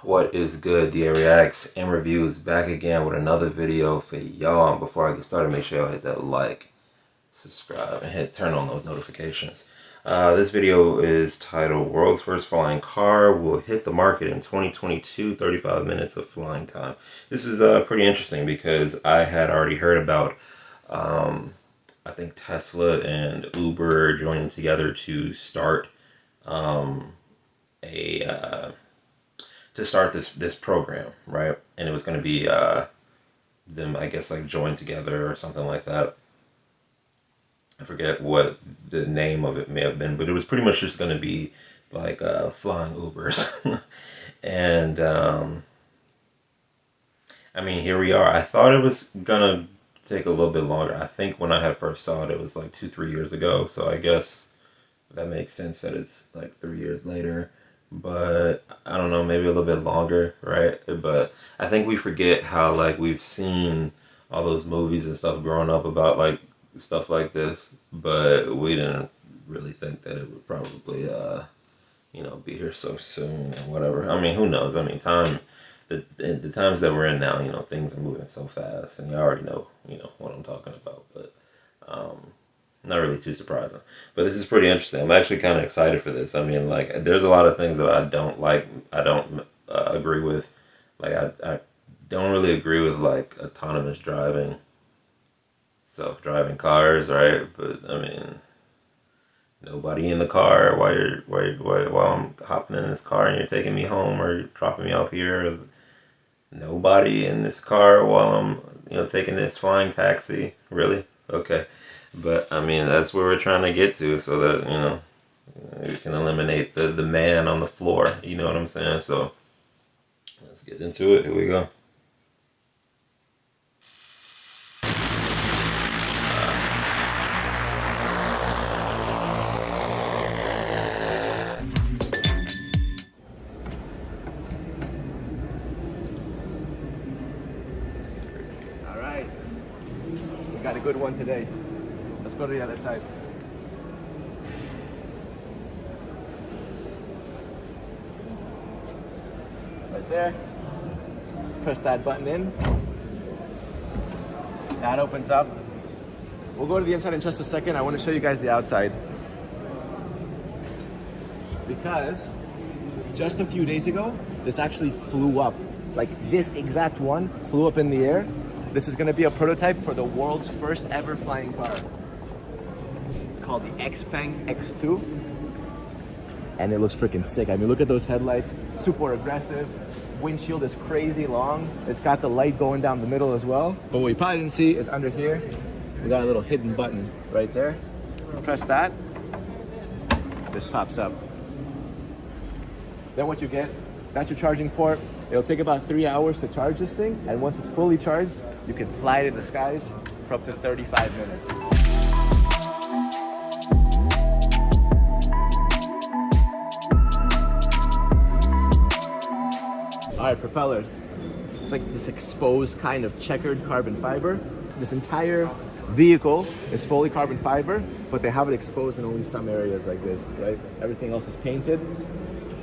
What is good, DA Reacts and Reviews, back again with another video for y'all. Before I get started, make sure y'all hit that like, subscribe, and turn on those notifications. This video is titled World's First Flying Car Will Hit the Market in 2022, 35 minutes of flying time. This is pretty interesting because I had already heard about, I think Tesla and Uber joining together to start a to start this program, right? And it was going to be them, I guess, like joined together or something like that. I forget what the name of it may have been, but it was pretty much just going to be like flying Ubers. And I mean, here we are. I thought it was gonna take a little bit longer. I think when I had first saw it, it was like 2-3 years ago. So I guess that makes sense that it's like 3 years later. But I don't know, maybe a little bit longer, right? But I think we forget how like we've seen all those movies and stuff growing up about like stuff like this, but we didn't really think that it would probably be here so soon and whatever. I mean, who knows? I mean, the times that we're in now, things are moving so fast, and you already know, what I'm talking about. But not really too surprising. But this is pretty interesting. I'm actually kind of excited for this. I mean, like, there's a lot of things that I don't like. I don't agree with. Like, I don't really agree with like autonomous driving, self-driving cars, right? But I mean, nobody in the car while I'm hopping in this car and you're taking me home or dropping me off here. Nobody in this car while I'm, taking this flying taxi. Really? Okay. But I mean, that's where we're trying to get to, so that, we can eliminate the man on the floor. You know what I'm saying? So let's get into it. Here we go. All right, we got a good one today. Let's go to the other side. Right there. Press that button in. That opens up. We'll go to the inside in just a second. I want to show you guys the outside. Because just a few days ago, this actually flew up. Like this exact one flew up in the air. This is going to be a prototype for the world's first ever flying car. It's called the XPeng X2. And it looks freaking sick. I mean, look at those headlights. Super aggressive. Windshield is crazy long. It's got the light going down the middle as well. But what you probably didn't see is under here, we got a little hidden button right there. Press that. This pops up. Then what you get, that's your charging port. It'll take about 3 hours to charge this thing. And once it's fully charged, you can fly it in the skies for up to 35 minutes. All right, propellers. It's like this exposed kind of checkered carbon fiber. This entire vehicle is fully carbon fiber, but they have it exposed in only some areas like this, right? Everything else is painted.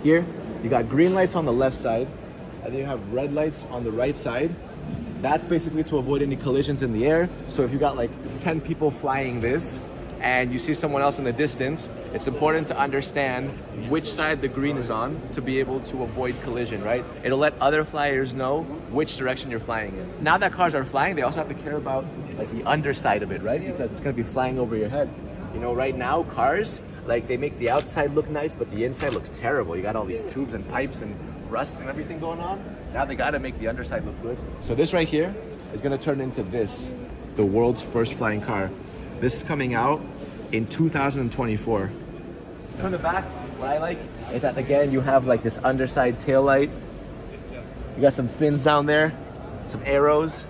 Here, you got green lights on the left side, and then you have red lights on the right side. That's basically to avoid any collisions in the air. So if you got like 10 people flying this, and you see someone else in the distance, it's important to understand which side the green is on to be able to avoid collision, right? It'll let other flyers know which direction you're flying in. Now that cars are flying, they also have to care about like the underside of it, right? Because it's gonna be flying over your head. Right now, cars, like they make the outside look nice, but the inside looks terrible. You got all these tubes and pipes and rust and everything going on. Now they gotta make the underside look good. So this right here is gonna turn into this, the world's first flying car. This is coming out in 2024. From the back, what I like is that again, you have like this underside tail light. You got some fins down there, some arrows.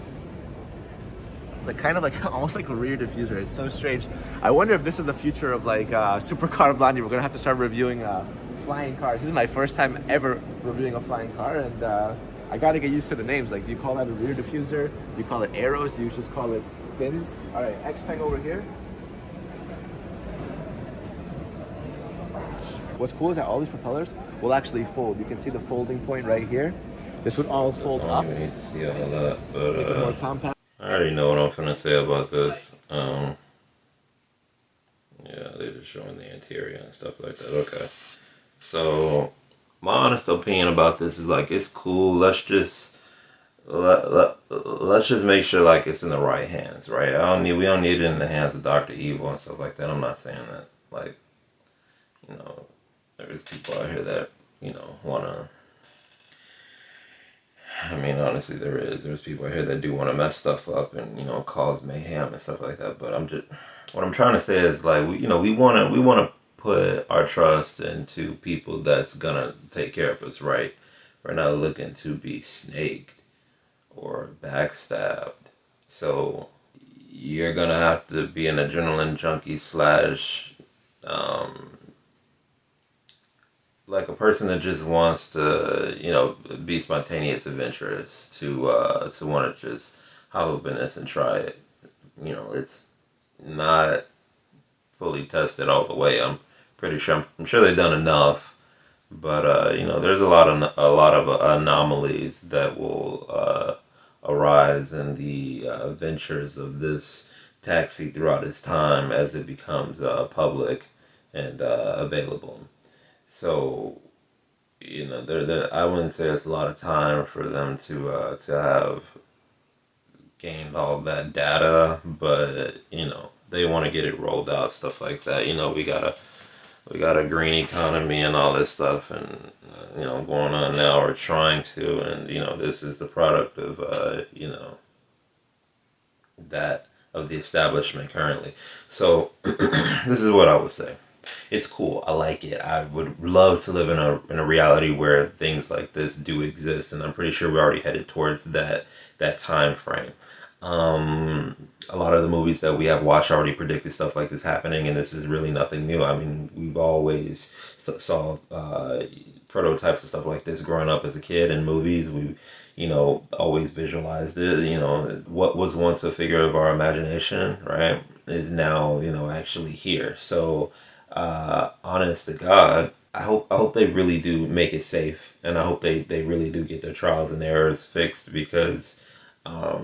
Like kind of like almost like a rear diffuser. It's so strange. I wonder if this is the future of like Supercar Blondie. We're gonna have to start reviewing flying cars. This is my first time ever reviewing a flying car, and I gotta get used to the names. Like, do you call that a rear diffuser? Do you call it arrows? Do you just call it fins? All right, XPeng over here. What's cool is that all these propellers will actually fold. You can see the folding point right here. This would all That's fold all up, you need to see all that. But make it more compact. I already know what I'm gonna say about this. Yeah, they're just showing the interior and stuff like that. Okay. So my honest opinion about this is like it's cool. Let's just make sure like it's in the right hands, right? We don't need it in the hands of Doctor Evil and stuff like that. I'm not saying that. Like, you know, there's people out here that, wanna, I mean, honestly, there's people out here that do want to mess stuff up and, cause mayhem and stuff like that. But what I'm trying to say is like we wanna put our trust into people that's gonna take care of us, right? We're not looking to be snaked or backstabbed. So you're gonna have to be an adrenaline junkie slash um, like a person that just wants to, be spontaneous, adventurous, to want to just hop up in this and try it. It's not fully tested all the way. I'm pretty sure. I'm sure they've done enough, but there's a lot of anomalies that will arise in the ventures of this taxi throughout its time as it becomes public and available. So I wouldn't say it's a lot of time for them to have gained all that data, but they want to get it rolled out, stuff like that. We got a green economy and all this stuff, and going on now. We're trying to, and this is the product of that of the establishment currently. So this is what I would say. It's cool. I like it. I would love to live in a reality where things like this do exist, and I'm pretty sure we're already headed towards that time frame. A lot of the movies that we have watched already predicted stuff like this happening, and this is really nothing new. I mean, we've always saw prototypes of stuff like this growing up as a kid in movies. We, always visualized it. What was once a figure of our imagination, right, is now, actually here. So, honest to God, I hope they really do make it safe, and I hope they really do get their trials and errors fixed because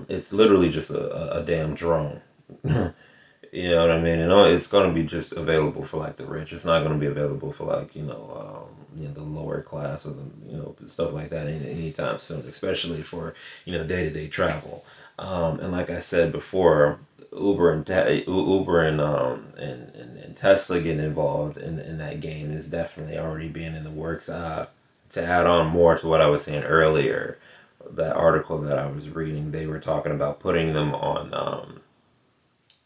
it's literally just a damn drone. You know what I mean? It's gonna be just available for like the rich. It's not gonna be available for like the lower class or the stuff like that anytime soon. Especially for day to day travel. And like I said before, Uber and Tesla getting involved in that game is definitely already being in the works. To add on more to what I was saying earlier, that article that I was reading, they were talking about putting them on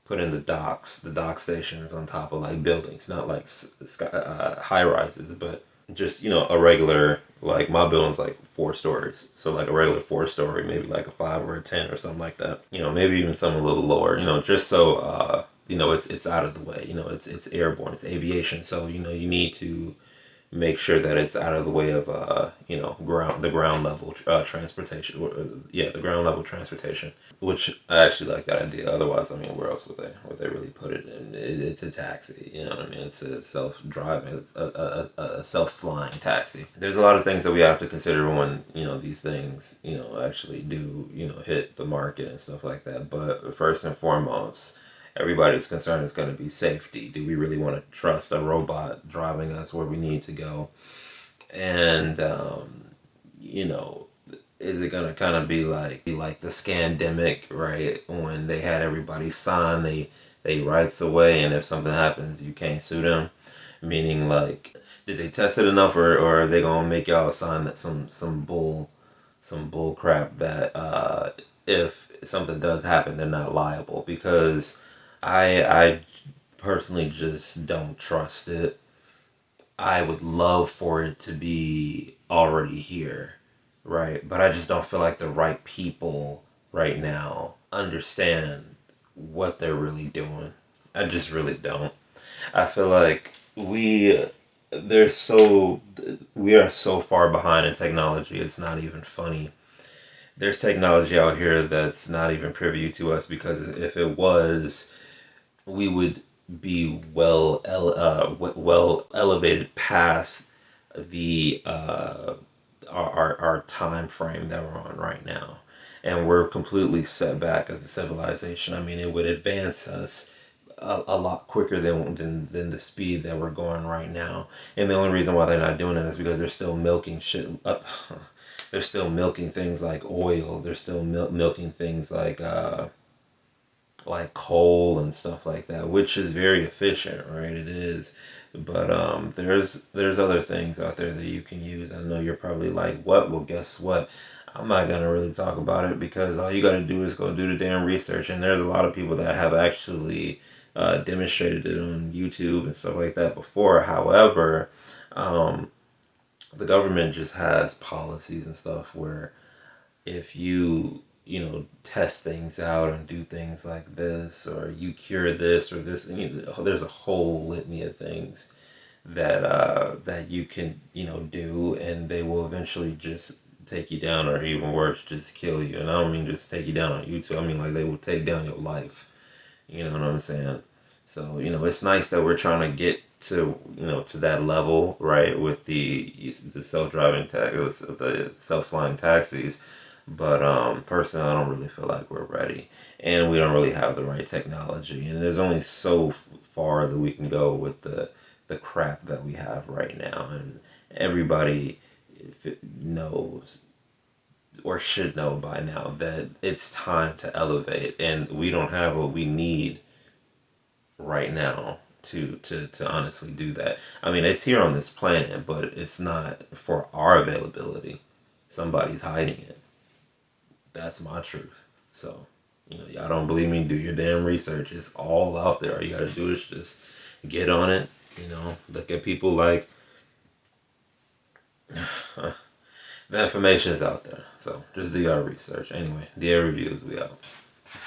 putting the dock stations on top of like buildings, not like high rises, but just a regular, like my building's like 4 stories, so like a regular 4 story, maybe like a 5 or a 10 or something like that. Maybe even some a little lower. Just so it's out of the way. It's airborne, it's aviation, so you need to make sure that it's out of the way of ground level transportation. Yeah, the ground level transportation, which I actually like that idea. Otherwise, I mean, where else would they really put it in? It's a taxi, you know what I mean? It's a self-driving, it's a self-flying taxi. There's a lot of things that we have to consider when these things actually do hit the market and stuff like that. But first and foremost, everybody's concern is going to be safety. Do we really want to trust a robot driving us where we need to go? And you know, is it going to kind of be like the scandemic, right? When they had everybody sign they rights away, and if something happens, you can't sue them. Meaning, like, did they test it enough, or are they gonna make y'all sign that some bull crap that if something does happen, they're not liable? Because I personally just don't trust it. I would love for it to be already here, right? But I just don't feel like the right people right now understand what they're really doing. I just really don't. I feel like they're so we are so far behind in technology. It's not even funny. There's technology out here that's not even privy to us, because if it was, we would be well elevated past the our time frame that we're on right now, and we're completely set back as a civilization. I mean, it would advance us a lot quicker than the speed that we're going right now. And the only reason why they're not doing it is because they're still milking shit up. They're still milking things like oil. They're still milking things like coal and stuff like that, which is very efficient, right? It is. But there's other things out there that you can use. I know you're probably like, what? Well, guess what? I'm not gonna really talk about it because all you gotta do is go do the damn research. And there's a lot of people that have actually demonstrated it on YouTube and stuff like that before. However, um, the government just has policies and stuff where if test things out and do things like this, or you cure this or this, there's a whole litany of things that you can do, and they will eventually just take you down, or even worse, just kill you. And I don't mean just take you down on YouTube. I mean like they will take down your life. You know what I'm saying? So it's nice that we're trying to get to that level, right, with the self-driving taxis, the self-flying taxis. But personally, I don't really feel like we're ready, and we don't really have the right technology. And there's only so far that we can go with the crap that we have right now. And everybody knows or should know by now that it's time to elevate, and we don't have what we need right now to honestly do that. I mean, it's here on this planet, but it's not for our availability. Somebody's hiding it. That's my truth. So, y'all don't believe me? Do your damn research. It's all out there. All you gotta do is just get on it. Look at people like the information is out there. So just do your research. Anyway, dear reviews, we out.